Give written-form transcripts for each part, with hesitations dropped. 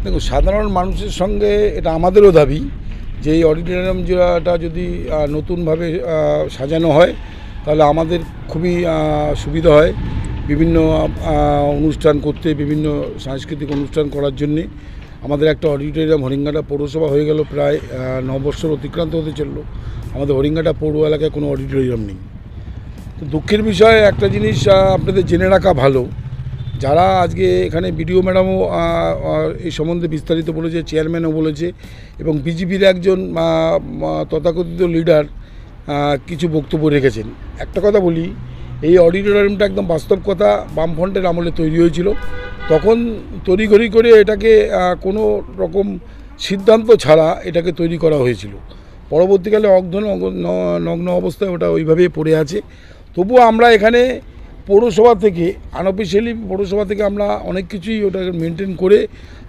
দেখুন, সাধারণ মানুষের সঙ্গে এটা আমাদেরও দাবি যে এই অডিটোরিয়ামটা যদি নতুনভাবে সাজানো হয় তাহলে আমাদের খুবই সুবিধা হয় বিভিন্ন অনুষ্ঠান করতে, বিভিন্ন সাংস্কৃতিক অনুষ্ঠান করার জন্যে। আমাদের একটা অডিটোরিয়াম হরিঙ্গাটা পৌরসভা হয়ে গেল, প্রায় 9 বছর অতিক্রান্ত হতে চলল, আমাদের হরিঙ্গাটা পৌর এলাকায় কোনো অডিটোরিয়াম নেই। তো দুঃখের বিষয় একটা জিনিস আপনাদের জেনে রাখা ভালো, যারা আজকে এখানে বিডিও ম্যাডামও এই সম্বন্ধে বিস্তারিত বলেছে, চেয়ারম্যানও বলেছে, এবং বিজেপির একজন তথাকথিত লিডার কিছু বক্তব্য রেখেছেন। একটা কথা বলি, এই অডিটোরিয়ামটা একদম বাস্তব কথা বামফ্রন্টের আমলে তৈরি হয়েছিল। তখন তড়িঘড়ি করে এটাকে কোনো রকম সিদ্ধান্ত ছাড়া এটাকে তৈরি করা হয়েছিল। পরবর্তীকালে নগ্ন অবস্থায় ওটা ওইভাবেই পড়ে আছে। তবুও আমরা এখানে পৌরসভা থেকে আনঅফিসিয়ালি পৌরসভা থেকে আমরা অনেক কিছুই ওটাকে মেনটেন করে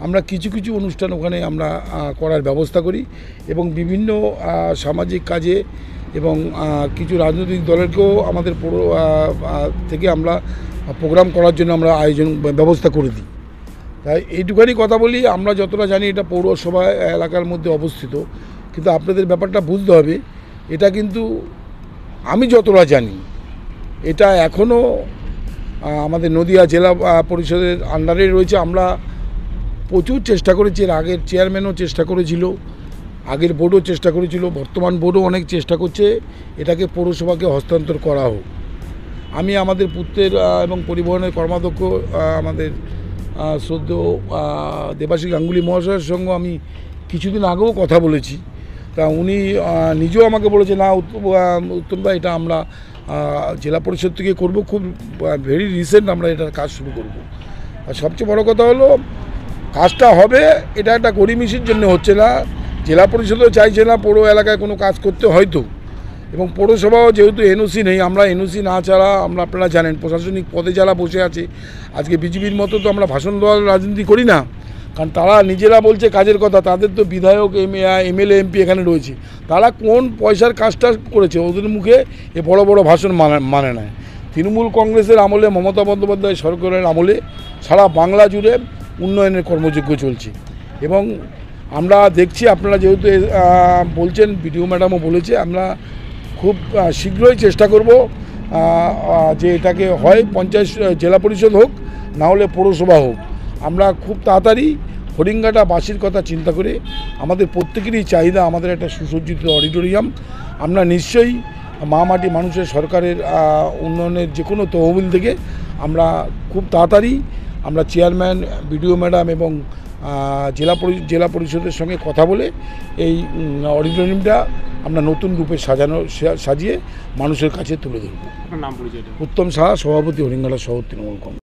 আমরা কিছু কিছু অনুষ্ঠান ওখানে আমরা করার ব্যবস্থা করি, এবং বিভিন্ন সামাজিক কাজে এবং কিছু রাজনৈতিক দলেরকেও আমাদের পৌর থেকে আমরা প্রোগ্রাম করার জন্য আমরা আয়োজন ব্যবস্থা করে দিই। তাই এইটুখানি কথা বলি, আমরা যতটা জানি এটা পৌরসভা এলাকার মধ্যে অবস্থিত, কিন্তু আপনাদের ব্যাপারটা বুঝতে হবে, এটা কিন্তু আমি যতটা জানি এটা এখনও আমাদের নদিয়া জেলা পরিষদের আন্ডারে রয়েছে। আমরা প্রচুর চেষ্টা করেছি, এর আগের চেয়ারম্যানও চেষ্টা করেছিল, আগের বোর্ডও চেষ্টা করেছিল, বর্তমান বোর্ডও অনেক চেষ্টা করছে এটাকে পৌরসভাকে হস্তান্তর করা হোক। আমি আমাদের পূর্তের এবং পরিবহনের কর্মাধ্যক্ষ আমাদের শ্রদ্ধেয় দেবাশিস গাঙ্গুলি মহাশয়ের সঙ্গে আমি কিছুদিন আগেও কথা বলেছি। তা উনি নিজেও আমাকে বলেছে, না উত্তমদা, এটা আমরা জেলা পরিষদ থেকে করব, খুব ভেরি রিসেন্ট আমরা এটার কাজ শুরু করব। আর সবচেয়ে বড় কথা হলো, কাজটা হবে এটা একটা গড়িমিসির জন্য হচ্ছে না, জেলা পরিষদও চাইছে না পৌর এলাকায় কোনো কাজ করতে হয়তো, এবং পৌরসভাও যেহেতু এনওসি নেই, আমরা এনওসি না ছাড়া আমরা আপনারা জানেন প্রশাসনিক পদে যারা বসে আছে আজকে বিজেপির মতো তো আমরা ভাষণ দেওয়ার রাজনীতি করি না, কারণ তারা নিজেরা বলছে কাজের কথা, তাদের তো বিধায়ক এমএলএ এমপি এখানে রয়েছে, তারা কোন পয়সার কাজটা করেছে ওদের মুখে এ বড় বড় ভাষণ মানে নেয়। তৃণমূল কংগ্রেসের আমলে, মমতা বন্দ্যোপাধ্যায় সরকারের আমলে সারা বাংলা জুড়ে উন্নয়নের কর্মযজ্ঞ চলছে, এবং আমরা দেখছি, আপনারা যেহেতু বলছেন, বিডিও ম্যাডামও বলেছে, আমরা খুব শীঘ্রই চেষ্টা করব যে এটাকে হয় পঞ্চায়েত জেলা পরিষদ হোক, না হলে পৌরসভা হোক। আমরা খুব তাড়াতাড়ি হরিঙ্গাটা বাসির কথা চিন্তা করে, আমাদের প্রত্যেকেরই চাহিদা আমাদের একটা সুসজ্জিত অডিটোরিয়াম। আমরা নিশ্চয়ই মাটি মানুষের সরকারের উন্নয়নের যে কোনো তহবিল থেকে আমরা খুব তাড়াতাড়ি আমরা চেয়ারম্যান, বিডিও ম্যাডাম এবং জেলা পরিষদের সঙ্গে কথা বলে এই অডিটোরিয়ামটা আমরা নতুন রূপে সাজিয়ে মানুষের কাছে তুলে ধরব। নাম পরিচয়? উত্তম সাহা, সভাপতি, হরিঙ্গাটা শহর তৃণমূল কংগ্রেস।